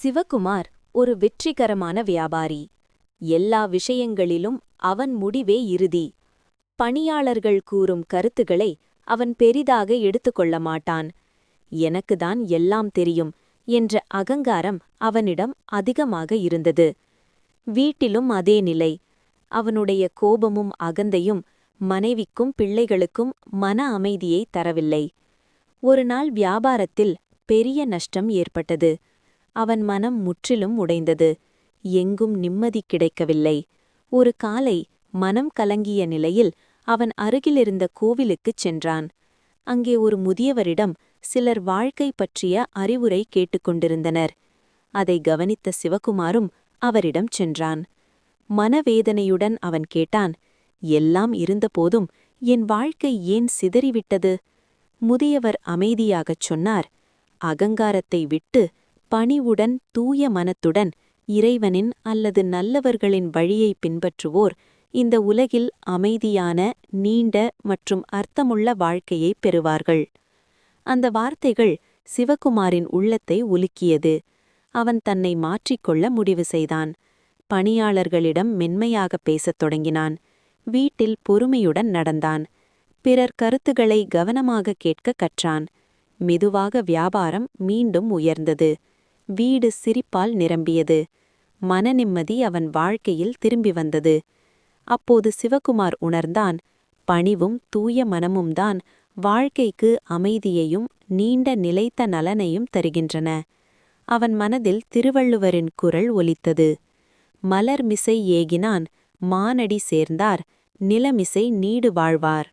சிவகுமார் ஒரு வெற்றிகரமான வியாபாரி. எல்லா விஷயங்களிலும் அவன் முடிவே இறுதி. பணியாளர்கள் கூறும் கருத்துக்களை அவன் பெரிதாக எடுத்துக்கொள்ள மாட்டான். எனக்குதான் எல்லாம் தெரியும் என்ற அகங்காரம் அவனிடம் அதிகமாக இருந்தது. வீட்டிலும் அதே நிலை. அவனுடைய கோபமும் அகந்தையும் மனைவிக்கும் பிள்ளைகளுக்கும் மன அமைதியை தரவில்லை. ஒருநாள் வியாபாரத்தில் பெரிய நஷ்டம் ஏற்பட்டது. அவன் மனம் முற்றிலும் உடைந்தது. எங்கும் நிம்மதி கிடைக்கவில்லை. ஒரு காலை மனம் கலங்கிய நிலையில் அவன் அருகிலிருந்த கோவிலுக்குச் சென்றான். அங்கே ஒரு முதியவரிடம் சிலர் வாழ்க்கை பற்றிய அறிவுரை கேட்டுக்கொண்டிருந்தனர். அதை கவனித்த சிவகுமாரும் அவரிடம் சென்றான். மனவேதனையுடன் அவன் கேட்டான், எல்லாம் இருந்தபோதும் என் வாழ்க்கை ஏன் சிதறிவிட்டது? முதியவர் அமைதியாகச் சொன்னார், அகங்காரத்தை விட்டு பணிவுடன் தூய மனத்துடன் இறைவனின் அல்லது நல்லவர்களின் வழியை பின்பற்றுவோர் இந்த உலகில் அமைதியான, நீண்ட மற்றும் அர்த்தமுள்ள வாழ்க்கையை பெறுவார்கள். அந்த வார்த்தைகள் சிவகுமாரின் உள்ளத்தை உலுக்கியது. அவன் தன்னை மாற்றிக்கொள்ள முடிவு செய்தான். பணியாளர்களிடம் மென்மையாக பேசத் தொடங்கினான். வீட்டில் பொறுமையுடன் நடந்தான். பிறர் கருத்துக்களை கவனமாக கேட்க கற்றான். மெதுவாக வியாபாரம் மீண்டும் உயர்ந்தது. வீடு சிரிப்பால் நிரம்பியது. மனநிம்மதி அவன் வாழ்க்கையில் திரும்பி வந்தது. அப்போது சிவகுமார் உணர்ந்தான், பணிவும் தூய மனமும்தான் வாழ்க்கைக்கு அமைதியையும் நீண்ட நிலைத்த நலனையும் தருகின்றன. அவன் மனதில் திருவள்ளுவரின் குரல் ஒலித்தது. மலர் மிசை ஏகினான் மானடி சேர்ந்தார், நிலமிசை நீடு வாழ்வார்.